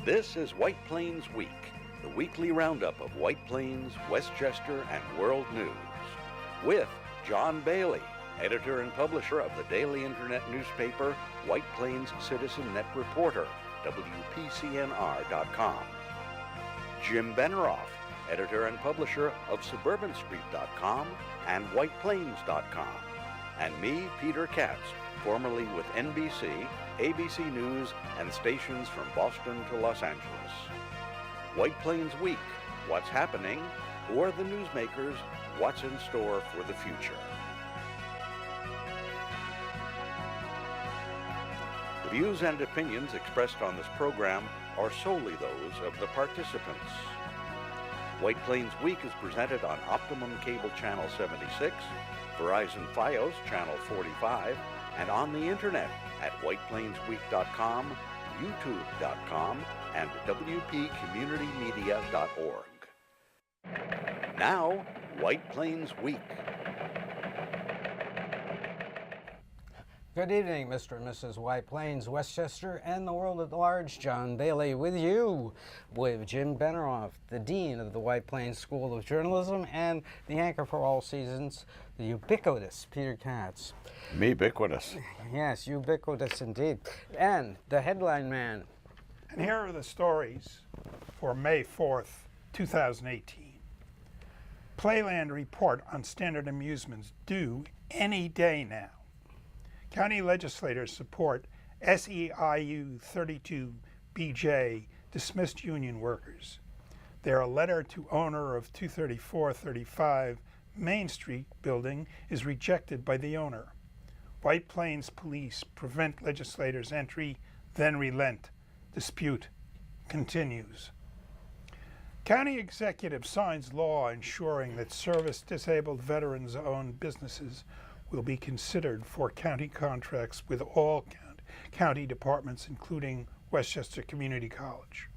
This is White Plains Week, the weekly roundup of White Plains, Westchester, and world news. With John Bailey, editor and publisher of the daily internet newspaper White Plains Citizen Net Reporter, WPCNR.com. Jim Benerofe, editor and publisher of SuburbanStreet.com and WhitePlains.com. And me, Peter Katz, formerly with NBC, ABC News, and stations from Boston to Los Angeles. White Plains Week, what's happening, who are the newsmakers, what's in store for the future. The views and opinions expressed on this program are solely those of the participants. White Plains Week is presented on Optimum Cable Channel 76, Verizon Fios Channel 45, and on the internet at whiteplainsweek.com, youtube.com, and wpcommunitymedia.org. Now, White Plains Week. Good evening, Mr. and Mrs. White Plains, Westchester, and the world at large. John Bailey with you, with Jim Benerofe, the Dean of the White Plains School of Journalism, and the anchor for all seasons, the ubiquitous Peter Katz. Me ubiquitous. Yes, ubiquitous indeed. And the headline man. And here are the stories for May 4th, 2018. Playland report on standard amusements due any day now. County legislators support SEIU 32BJ dismissed union workers. Their letter to owner of 234-35 Main Street building is rejected by the owner. White Plains police prevent legislators' entry, then relent. Dispute continues. County executive signs law ensuring that service-disabled veterans-owned businesses will be considered for county contracts with all county departments, including Westchester Community College.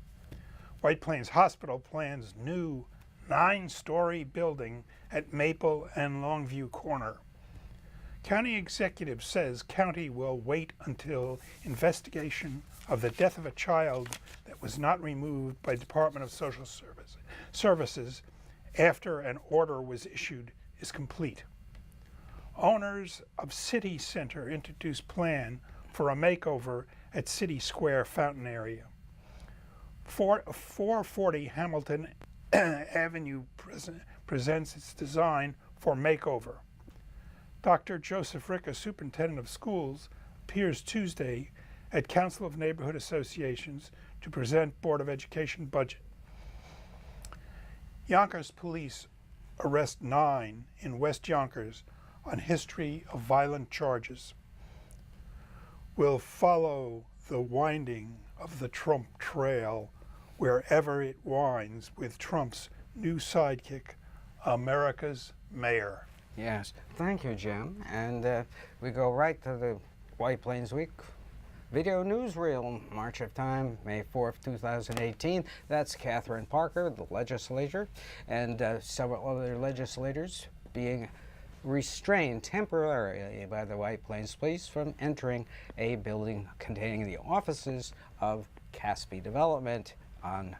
White Plains Hospital plans new 9-story building at Maple and Longview Corner. County executive says county will wait until investigation of the death of a child that was not removed by Department of Social Services after an order was issued is complete. Owners of City Center introduced plan for a makeover at City Square Fountain area. 440 Hamilton Avenue presents its design for makeover. Dr. Joseph Ricca, Superintendent of Schools, appears Tuesday at Council of Neighborhood Associations to present Board of Education budget. Yonkers police arrest 9 in West Yonkers on history of violent charges. We'll follow the winding of the Trump trail wherever it winds with Trump's new sidekick, America's mayor. Yes, thank you, Jim. And we go right to the White Plains Week video newsreel. March of Time, May 4th, 2018. That's Catherine Parker, the legislator, and several other legislators being restrained temporarily by the White Plains Police from entering a building containing the offices of Caspi Development on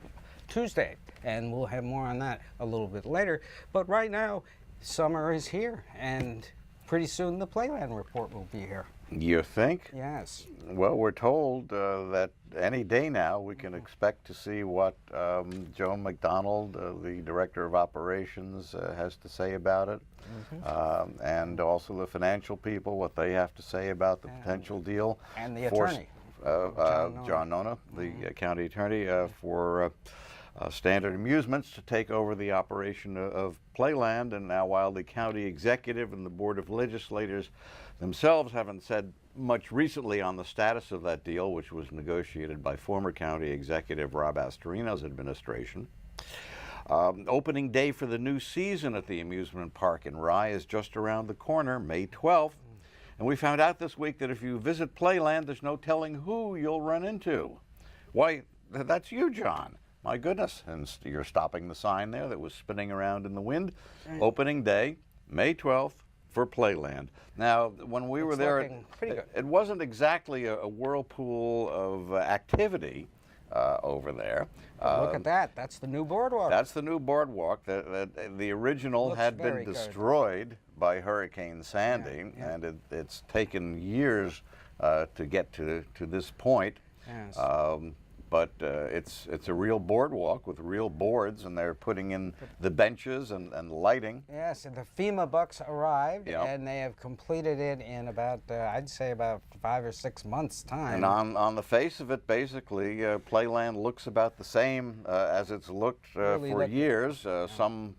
Tuesday. And we'll have more on that a little bit later. But right now, summer is here, and pretty soon the Playland report will be here. You think? Yes. Well, we're told that any day now we can expect to see what Joan McDonald, the Director of Operations, has to say about it. And also the financial people, what they have to say about the potential deal. And the attorney. John Nona, the county attorney, for Standard Amusements to take over the operation of Playland. And now, while the county executive and the Board of Legislators themselves haven't said much recently on the status of that deal, which was negotiated by former county executive Rob Astorino's administration. Opening day for the new season at the amusement park in Rye is just around the corner, May 12th. And we found out this week that if you visit Playland, there's no telling who you'll run into. Why, that's you, John. My goodness. And you're stopping the sign there that was spinning around in the wind. Opening day, May 12th, for Playland. Now, when we were there, it wasn't exactly a whirlpool of activity. over there. Look at that. That's the new boardwalk. That's the new boardwalk. The original Looks had been very good. destroyed by Hurricane Sandy, Yeah. and it's taken years to get to this point. Yes. But it's a real boardwalk with real boards, and they're putting in the benches and lighting. Yes, and the FEMA bucks arrived, Yep. and they have completed it in about, I'd say about 5 or 6 months' time. And on the face of it, basically, Playland looks about the same as it's looked Really for look- years. Some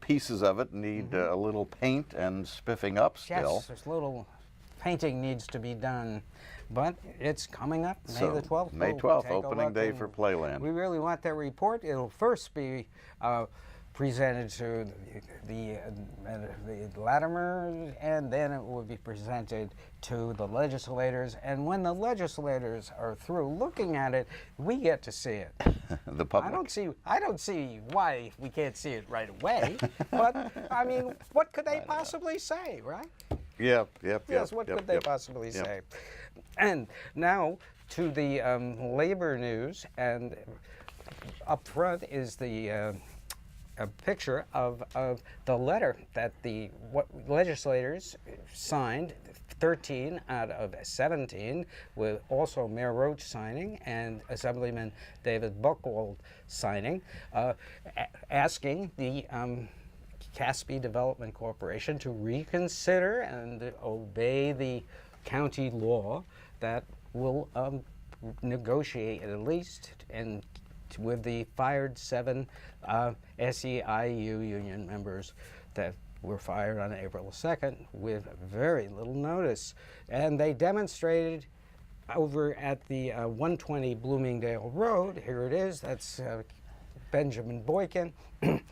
pieces of it need a little paint and spiffing up still. Yes, there's little painting needs to be done, but it's coming up, May So, the 12th. May We'll 12th, take a opening look, day and for Playland. We really want that report. It'll first be presented to the Latimer, and then it will be presented to the legislators. And when the legislators are through looking at it, we get to see it. The public. I don't see why we can't see it right away. But I mean, what could they possibly say, right? Yep. Yes, what could they possibly say? And now to the labor news, and up front is the a picture of the letter that the legislators signed, 13 out of 17, with also Mayor Roach signing and Assemblyman David Buchwald signing, asking the Caspi Development Corporation to reconsider and obey the county law that will negotiate at least and with the fired 7 SEIU union members that were fired on April 2nd with very little notice. And they demonstrated over at the 120 Bloomingdale Road. Here it is. That's Benjamin Boykin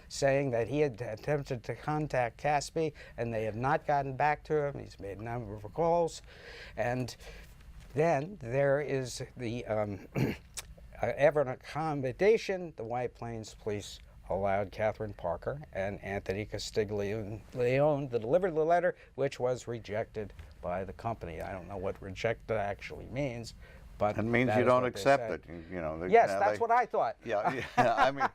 saying that he had attempted to contact Caspi and they have not gotten back to him. He's made a number of calls. And then there is the ever an accommodation. The White Plains Police allowed Catherine Parker and Anthony Castiglione to deliver the letter, which was rejected by the company. I don't know what rejected actually means, but It means that you is don't what they accept said. it. You know. Yes, now that's what I thought. Yeah. I mean,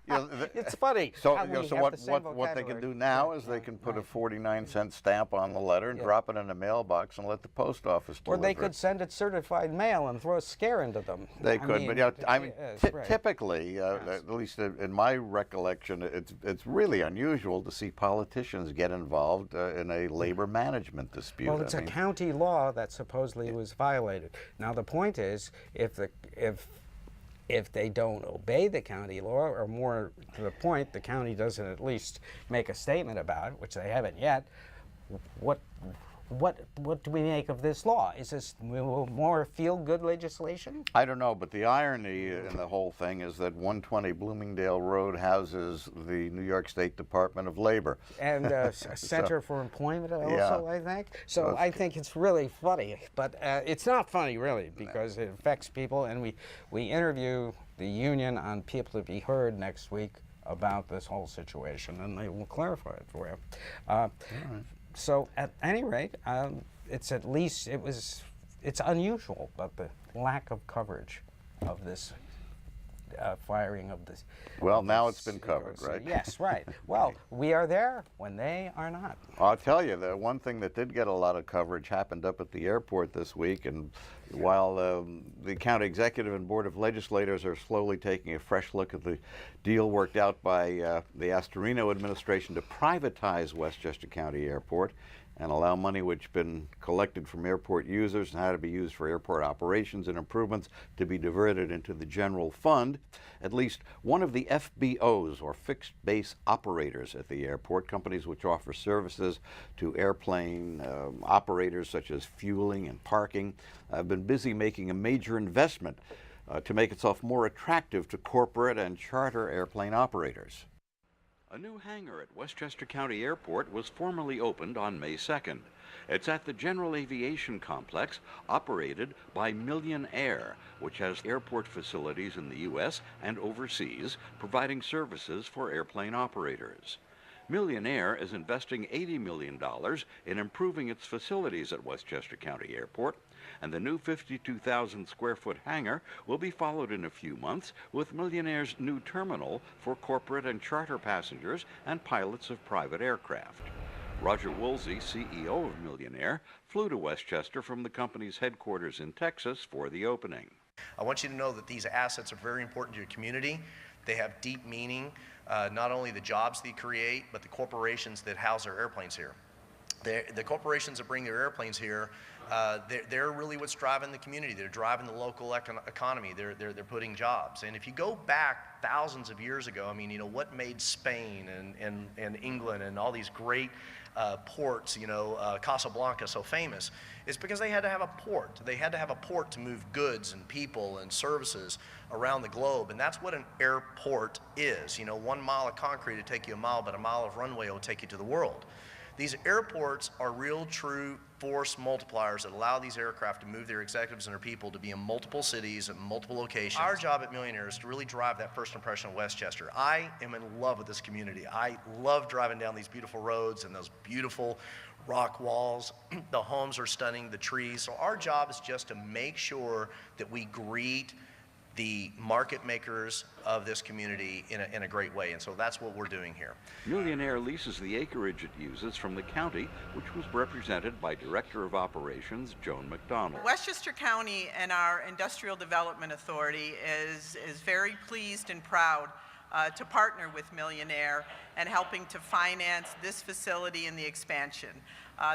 It's funny. So, how we have what the same they can do vocabulary. now Right, is they can put right. a 49-cent stamp on the letter and drop it in a mailbox and let the post office Or deliver they it. could send it certified mail and throw a scare into them. They could, but I mean, yes, right. typically, at least in my recollection, it's really unusual to see politicians get involved in a labor management dispute. Well, it's I a mean, county law that supposedly was violated. Now the point is, if they don't obey the county law, or more to the point, the county doesn't at least make a statement about it, which they haven't yet. What do we make of this law? Is this more feel-good legislation? I don't know, but the irony in the whole thing is that 120 Bloomingdale Road houses the New York State Department of Labor. And a Center for Employment also, Yeah. I think. So I think it's really funny, but it's not funny really because it affects people, and we interview the union on People to Be Heard next week about this whole situation, and they will clarify it for you. So at any rate, it's unusual, but the lack of coverage of this firing of this. Well, now it's been covered, right? Yes, right. Well, we are there when they are not. I'll tell you, the one thing that did get a lot of coverage happened up at the airport this week, and while the county executive and board of legislators are slowly taking a fresh look at the deal worked out by the Astorino administration to privatize Westchester County Airport and allow money which has been collected from airport users and how to be used for airport operations and improvements to be diverted into the general fund. At least one of the FBOs, or fixed base operators at the airport, companies which offer services to airplane operators such as fueling and parking, have been busy making a major investment to make itself more attractive to corporate and charter airplane operators. A new hangar at Westchester County Airport was formally opened on May 2nd. It's at the General Aviation Complex, operated by Million Air, which has airport facilities in the U.S. and overseas, providing services for airplane operators. Million Air is investing $80 million in improving its facilities at Westchester County Airport, and the new 52,000 square foot hangar will be followed in a few months with Millionaire's new terminal for corporate and charter passengers and pilots of private aircraft. Roger Woolsey, CEO of Millionaire, flew to Westchester from the company's headquarters in Texas for the opening. I want you to know that these assets are very important to your community. They have deep meaning, not only the jobs they create, but the corporations that house their airplanes here. The corporations that bring their airplanes here, they're really what's driving the community. They're driving the local economy. They're putting jobs. And if you go back thousands of years ago, I mean, you know, what made Spain and England and all these great ports, you know, Casablanca so famous, is because they had to have a port. They had to have a port to move goods and people and services around the globe, and that's what an airport is. You know, 1 mile of concrete will take you a mile, but a mile of runway will take you to the world. These airports are real, true force multipliers that allow these aircraft to move their executives and their people to be in multiple cities and multiple locations. Our job at Millionaire is to really drive that first impression of Westchester. I am in love with this community. I love driving down these beautiful roads and those beautiful rock walls. The homes are stunning, the trees. So our job is just to make sure that we greet the market makers of this community in a great way, and so that's what we're doing here. Millionaire leases the acreage it uses from the county, which was represented by Director of Operations Joan McDonald. Westchester County and our Industrial Development Authority is very pleased and proud to partner with Millionaire and helping to finance this facility and the expansion.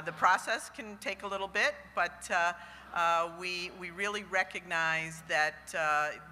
The process can take a little bit, but we really recognize that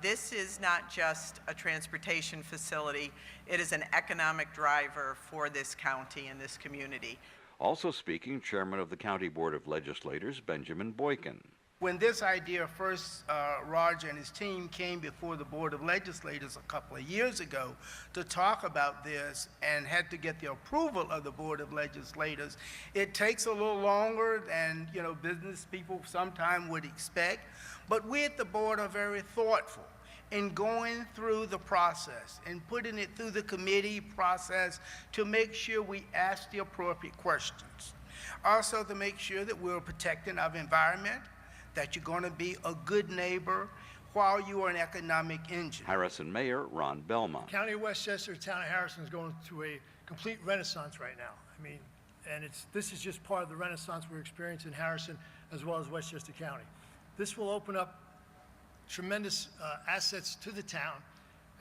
this is not just a transportation facility, it is an economic driver for this county and this community. Also speaking, Chairman of the County Board of Legislators, Benjamin Boykin. When this idea first, Roger and his team came before the Board of Legislators a couple of years ago to talk about this and had to get the approval of the Board of Legislators. It takes a little longer than, you know, business people sometimes would expect, but we at the board are very thoughtful in going through the process and putting it through the committee process to make sure we ask the appropriate questions. Also to make sure that we're protecting our environment, that you're going to be a good neighbor while you are an economic engine. Harrison Mayor Ron Belmont. County of Westchester, town of Harrison is going through a complete renaissance right now. I mean, and this is just part of the renaissance we're experiencing in Harrison as well as Westchester County. This will open up tremendous assets to the town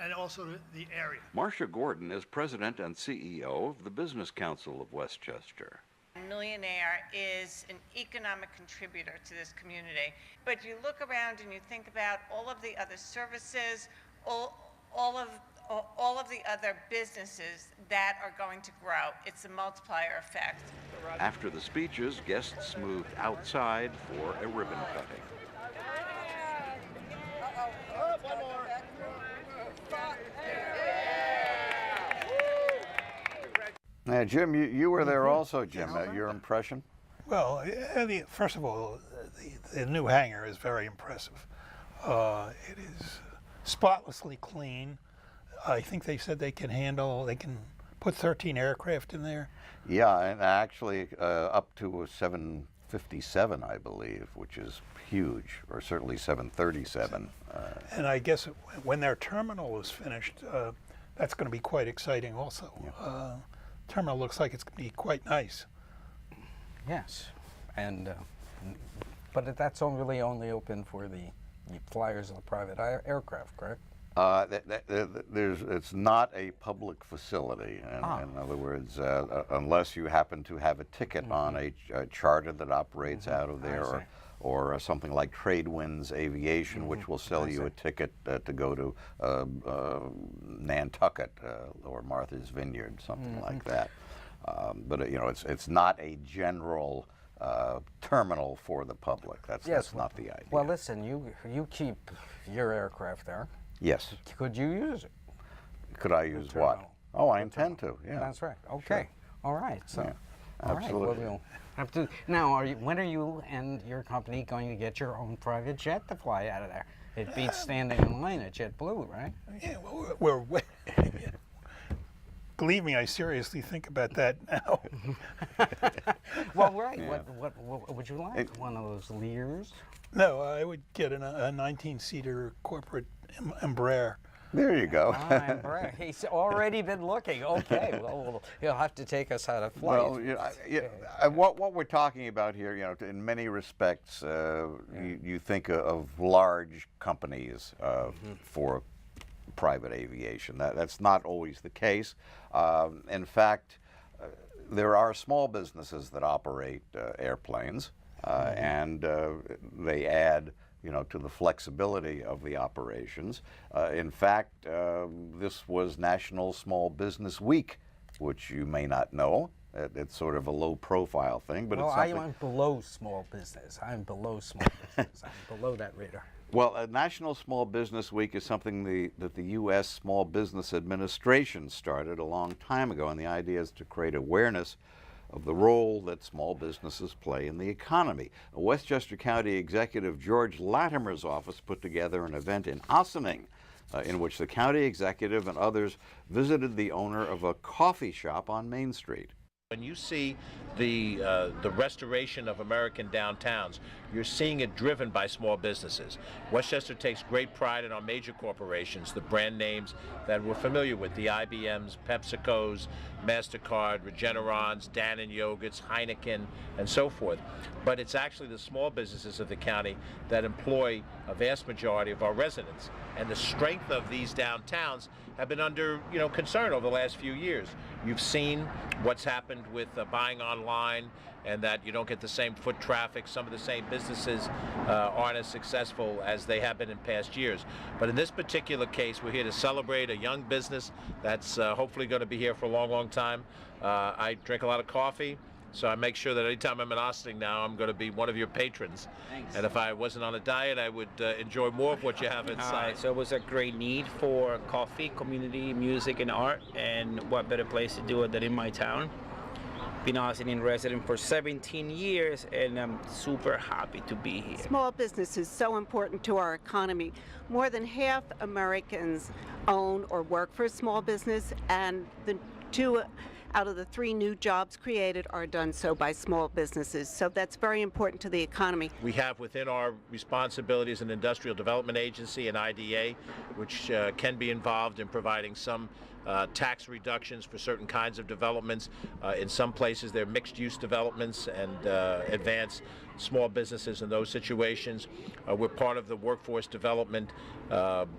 and also to the area. Marcia Gordon is President and CEO of the Business Council of Westchester. Millionaire is an economic contributor to this community. But you look around and you think about all of the other services, all of the other businesses that are going to grow. It's a multiplier effect. After the speeches, guests moved outside for a ribbon cutting. Now, Jim, you were there also, Jim. Your impression? Well, first of all, the new hangar is very impressive. It is spotlessly clean. I think they said they can put 13 aircraft in there. Yeah, and actually up to a 757, I believe, which is huge, or certainly 737. And I guess when their terminal is finished, that's going to be quite exciting also. Yeah. Terminal looks like it's going to be quite nice. Yes, and but that's really only open for the flyers of the private aircraft, correct? It's not a public facility. In other words, unless you happen to have a ticket on a charter that operates out of there, or something like Tradewinds Aviation, which will sell you a ticket to go to Nantucket or Martha's Vineyard, something like that. But you know, it's not a general terminal for the public. That's not the idea. Well, listen, you keep your aircraft there. Yes. Could you use it? Could I use what? Oh, I intend to. Yeah. That's right. Okay. Sure. All right. So. Yeah. Absolutely. All right, well, we'll have to. Now, when are you and your company going to get your own private jet to fly out of there? It beats standing in line at JetBlue, right? Yeah, well, believe me, I seriously think about that now. Well, right. Yeah. What would you like? One of those Lears? No, I would get a 19-seater corporate Embraer. There you go. He's already been looking. Okay, well, he'll have to take us on a flight. Well, what we're talking about here, in many respects, you think of large companies for private aviation. That's not always the case. In fact, there are small businesses that operate airplanes, and they add to the flexibility of the operations. In fact, this was National Small Business Week, which you may not know. It's sort of a low-profile thing, but it's something. I'm below small business. I'm below small business. I'm below that radar. Well, National Small Business Week is something that the U.S. Small Business Administration started a long time ago, and the idea is to create awareness of the role that small businesses play in the economy. Westchester County Executive George Latimer's office put together an event in Ossining in which the county executive and others visited the owner of a coffee shop on Main Street. When you see the restoration of American downtowns, you're seeing it driven by small businesses. Westchester takes great pride in our major corporations, the brand names that we're familiar with, the IBMs, PepsiCos, MasterCard, Regenerons, Dan & Yogurts, Heineken, and so forth. But it's actually the small businesses of the county that employ a vast majority of our residents. And the strength of these downtowns have been under concern over the last few years. You've seen what's happened with buying online, and that you don't get the same foot traffic. Some of the same businesses aren't as successful as they have been in past years. But in this particular case, we're here to celebrate a young business that's hopefully going to be here for a long, long time. I drink a lot of coffee, so I make sure that anytime I'm in Ossining now, I'm going to be one of your patrons. Thanks. And if I wasn't on a diet, I would enjoy more of what you have inside. So it was a great need for coffee, community, music, and art, and what better place to do it than in my town. Been Ossining resident for 17 years, and I'm super happy to be here. Small business is so important to our economy. More than half Americans own or work for a small business, and the 2 out of the 3 new jobs created are done so by small businesses. So that's very important to the economy. We have within our responsibilities an industrial development agency, an IDA, which can be involved in providing some tax reductions for certain kinds of developments. In some places they're mixed-use developments and advance small businesses in those situations. We're part of the Workforce Development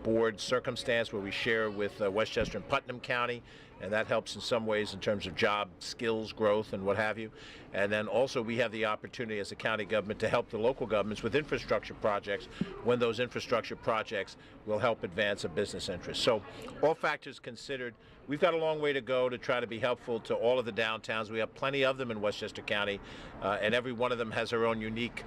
Board circumstance where we share with Westchester and Putnam County, and that helps in some ways in terms of job, skills, growth, and what have you. And then also we have the opportunity as a county government to help the local governments with infrastructure projects when those infrastructure projects will help advance a business interest. So all factors considered, we've got a long way to go to try to be helpful to all of the downtowns. We have plenty of them in Westchester County, and every one of them has their own unique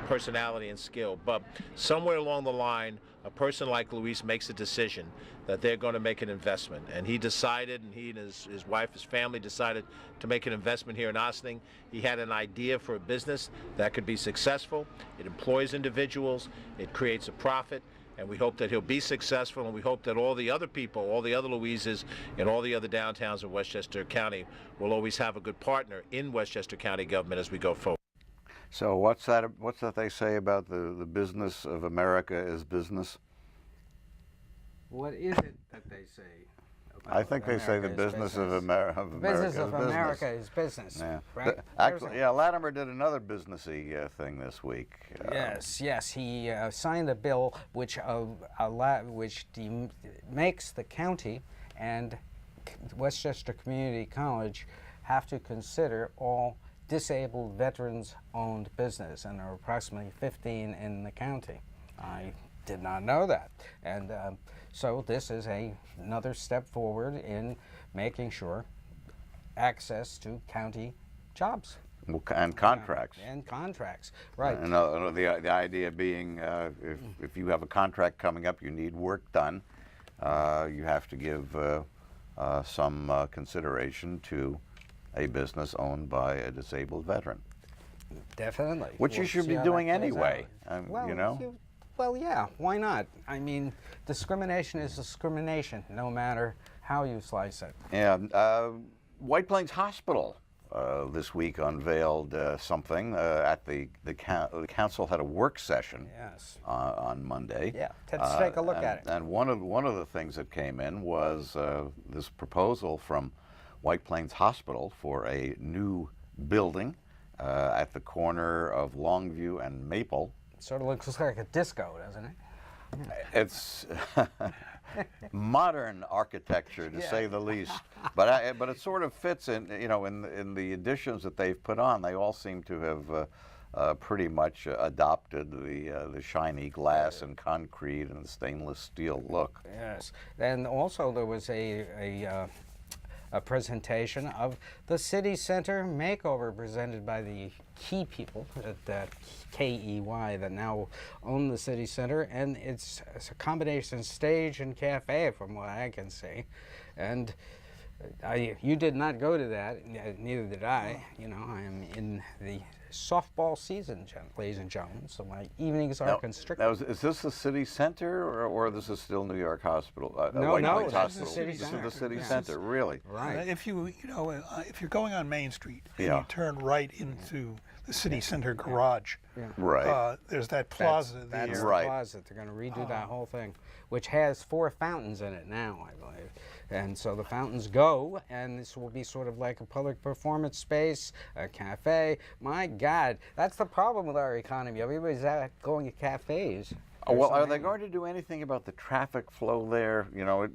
personality and skill. But somewhere along the line, a person like Luis makes a decision that they're going to make an investment. And he decided, and he and his wife, his family decided to make an investment here in Ossining. He had an idea for a business that could be successful. It employs individuals, it creates a profit, and we hope that he'll be successful, and we hope that all the other people, all the other Louises, and all the other downtowns of Westchester County will always have a good partner in Westchester County government as we go forward. So what's that they say about the business of America is business? What is it that they say? I think they say the business of America is business. Yeah. Right? Actually, Latimer did another businessy thing this week. Yes. He signed a bill which makes the county and Westchester Community College have to consider all disabled veterans-owned business, and there are approximately 15 in the county. I did not know that, and so this is another step forward in making sure access to county jobs. And contracts. And contracts, right. And the idea being if you have a contract coming up, you need work done, you have to give some consideration to a business owned by a disabled veteran. Definitely. Which you should be doing anyway, you know? Well, yeah, why not? I mean, discrimination is discrimination, no matter how you slice it. Yeah, White Plains Hospital this week unveiled something at the council had a work session on Monday. Yeah, let's take a look at it. And one of the things that came in was this proposal from White Plains Hospital for a new building at the corner of Longview and Maple. It sort of looks like a disco, doesn't it? It's modern architecture, to say the least, but it sort of fits in. In the additions that they've put on, they all seem to have pretty much adopted the shiny glass and concrete and stainless steel look. Yes, and also there was a presentation of the city center makeover presented by the Key people at KEY that now own the city center, and it's a combination stage and cafe from what I can see. And you did not go to that, neither did I. You know, I am in the softball season, ladies and gentlemen, so my evenings are constricted. Now, is this the city center, or this is still New York Hospital? No, Plains this Hospital. is the city This center. is the city center, really. Right. If if you're going on Main Street and you turn right into the city center garage, right, there's that plaza. That's the plaza. They're going to redo that whole thing, which has 4 fountains in it now, I believe. And so the fountains go, and this will be sort of like a public performance space, a cafe. My God, that's the problem with our economy. Everybody's out going to cafes. Well, are they going to do anything about the traffic flow there? You know,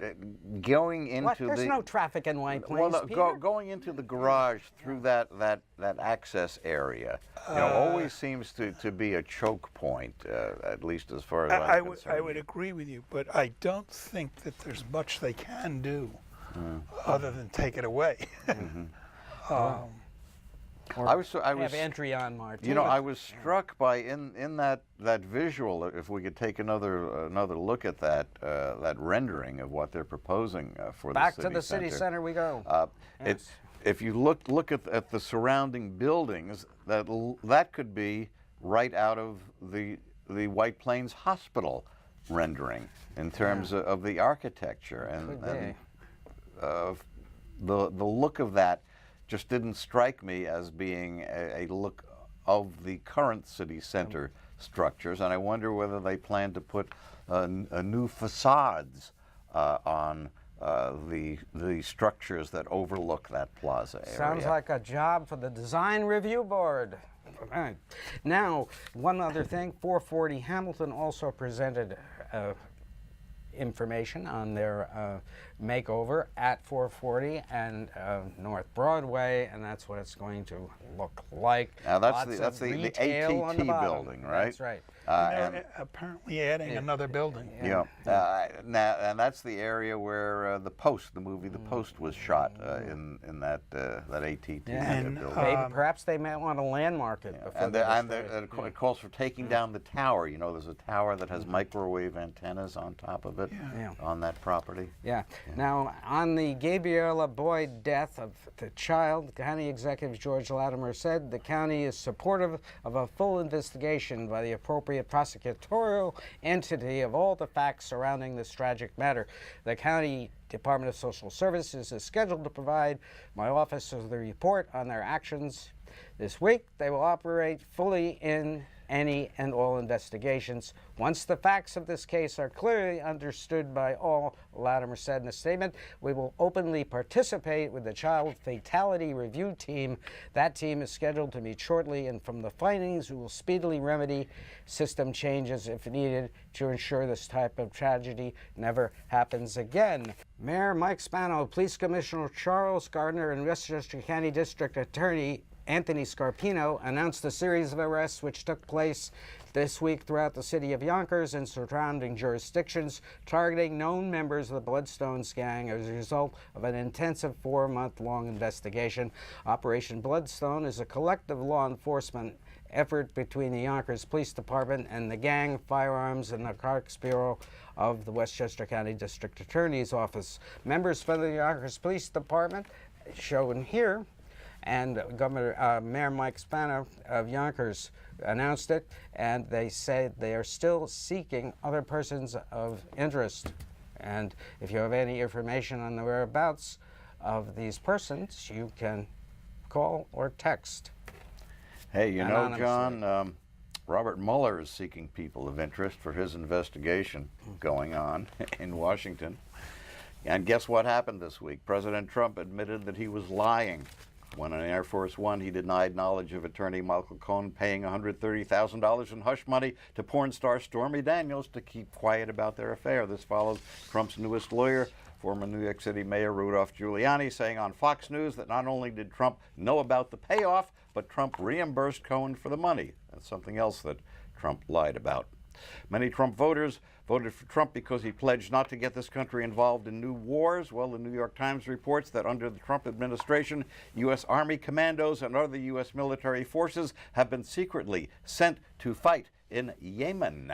going into There's no traffic in White Plains, well, Peter. going into the garage through that access area, always seems to be a choke point, at least as far as I'm concerned. I would agree with you, but I don't think that there's much they can do other than take it away. I was have entry on Martinez. You know, I was struck by in that visual. If we could take another look at that rendering of what they're proposing for the city center. Back to the city center we go. If you look at the surrounding buildings, that could be right out of the White Plains Hospital rendering in terms of the architecture and the look of that. Just didn't strike me as being a look of the current city center structures, and I wonder whether they plan to put new facades on the structures that overlook that plaza area. Sounds like a job for the design review board. Right. Now, one other thing, 440 Hamilton also presented information on their makeover at 440 and North Broadway, and that's what it's going to look like. Now that's the ATT building, right? That's right. And apparently adding another building. Yeah. Now, and that's the area where the movie The Post was shot in that ATT building. Maybe perhaps they might want to landmark it. And it calls for taking down the tower. You know, there's a tower that has microwave antennas on top of it on that property. Yeah. Now, on the Gabriella Boyd death of the child, County Executive George Latimer said the county is supportive of a full investigation by the appropriate prosecutorial entity of all the facts surrounding this tragic matter. The County Department of Social Services is scheduled to provide my office with a report on their actions this week. They will operate fully in any and all investigations. Once the facts of this case are clearly understood by all, Latimer said in a statement, we will openly participate with the Child Fatality Review Team. That team is scheduled to meet shortly, and from the findings, we will speedily remedy system changes if needed to ensure this type of tragedy never happens again. Mayor Mike Spano, Police Commissioner Charles Gardner, and Westchester County District Attorney Anthony Scarpino announced a series of arrests which took place this week throughout the city of Yonkers and surrounding jurisdictions, targeting known members of the Bloodstones gang as a result of an intensive 4-month-long investigation. Operation Bloodstone is a collective law enforcement effort between the Yonkers Police Department and the Gang, Firearms, and Narcotics Bureau of the Westchester County District Attorney's Office. Members from the Yonkers Police Department, shown here, and Mayor Mike Spano of Yonkers announced it, and they said they are still seeking other persons of interest. And if you have any information on the whereabouts of these persons, you can call or text. Hey, you know, Anonymously. John, Robert Mueller is seeking people of interest for his investigation going on in Washington. And guess what happened this week? President Trump admitted that he was lying. When on Air Force One, he denied knowledge of attorney Michael Cohen paying $130,000 in hush money to porn star Stormy Daniels to keep quiet about their affair. This follows Trump's newest lawyer, former New York City Mayor Rudolph Giuliani, saying on Fox News that not only did Trump know about the payoff, but Trump reimbursed Cohen for the money. That's something else that Trump lied about. Many Trump voters voted for Trump because he pledged not to get this country involved in new wars. Well, the New York Times reports that under the Trump administration, U.S. Army commandos and other U.S. military forces have been secretly sent to fight in Yemen.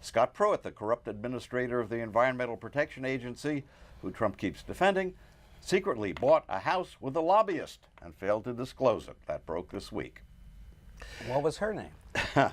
Scott Pruitt, the corrupt administrator of the Environmental Protection Agency, who Trump keeps defending, secretly bought a house with a lobbyist and failed to disclose it. That broke this week. What was her name?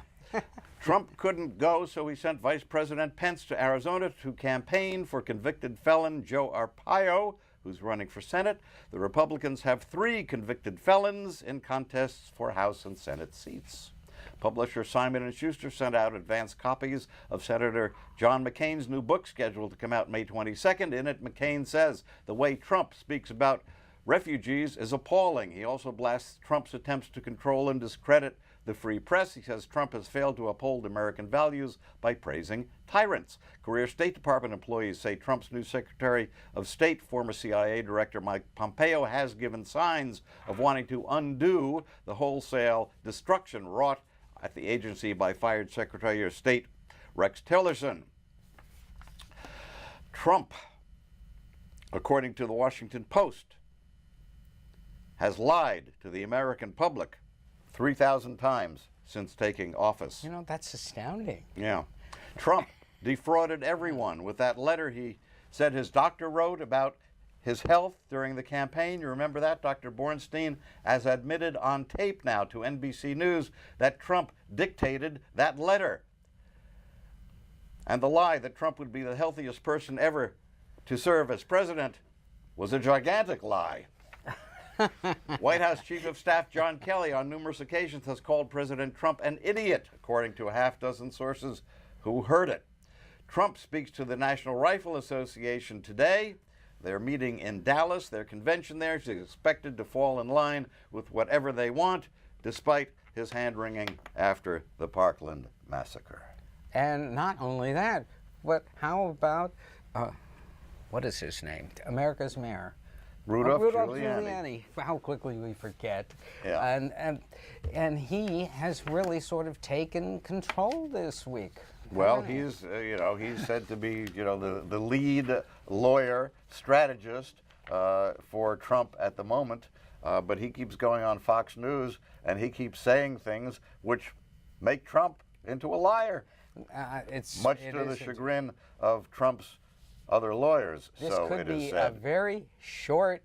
Trump couldn't go, so he sent Vice President Pence to Arizona to campaign for convicted felon Joe Arpaio, who's running for Senate. The Republicans have 3 convicted felons in contests for House and Senate seats. Publisher Simon & Schuster sent out advance copies of Senator John McCain's new book scheduled to come out May 22nd. In it, McCain says the way Trump speaks about refugees is appalling. He also blasts Trump's attempts to control and discredit the free press. He says Trump has failed to uphold American values by praising tyrants. Career State Department employees say Trump's new Secretary of State, former CIA Director Mike Pompeo, has given signs of wanting to undo the wholesale destruction wrought at the agency by fired Secretary of State Rex Tillerson. Trump, according to the Washington Post, has lied to the American public 3,000 times since taking office. You know, that's astounding. Yeah. Trump defrauded everyone with that letter he said his doctor wrote about his health during the campaign. You remember that? Dr. Bornstein has admitted on tape now to NBC News that Trump dictated that letter. And the lie that Trump would be the healthiest person ever to serve as president was a gigantic lie. White House Chief of Staff John Kelly on numerous occasions has called President Trump an idiot, according to a half-dozen sources who heard it. Trump speaks to the National Rifle Association today. They're meeting in Dallas. Their convention there is expected to fall in line with whatever they want, despite his hand-wringing after the Parkland massacre. And not only that, but how about, what is his name? America's mayor. Rudolph Giuliani. How quickly we forget. Yeah. And he has really sort of taken control this week. Well, he's he's said to be the lead lawyer strategist for Trump at the moment, but he keeps going on Fox News and he keeps saying things which make Trump into a liar. Much to the chagrin of Trump's other lawyers. This so could it is be said. a very short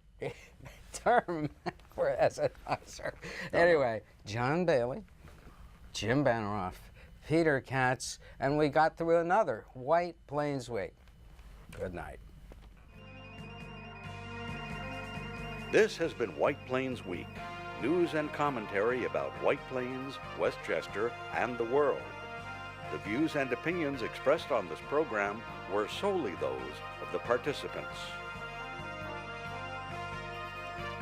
term as an officer. Anyway, John Bailey, Jim Benerofe, Peter Katz, and we got through another White Plains week. Good night. This has been White Plains Week, news and commentary about White Plains, Westchester, and the world. The views and opinions expressed on this program were solely those of the participants.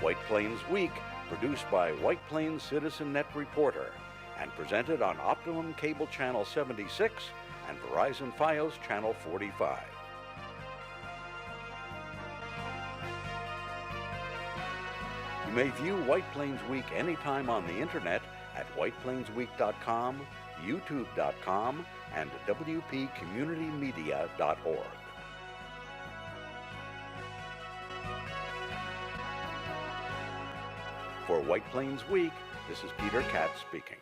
White Plains Week, produced by White Plains Citizen Net Reporter, and presented on Optimum Cable Channel 76 and Verizon Fios Channel 45. You may view White Plains Week anytime on the internet at whiteplainsweek.com, youtube.com, and wpcommunitymedia.org. For White Plains Week, this is Peter Katz speaking.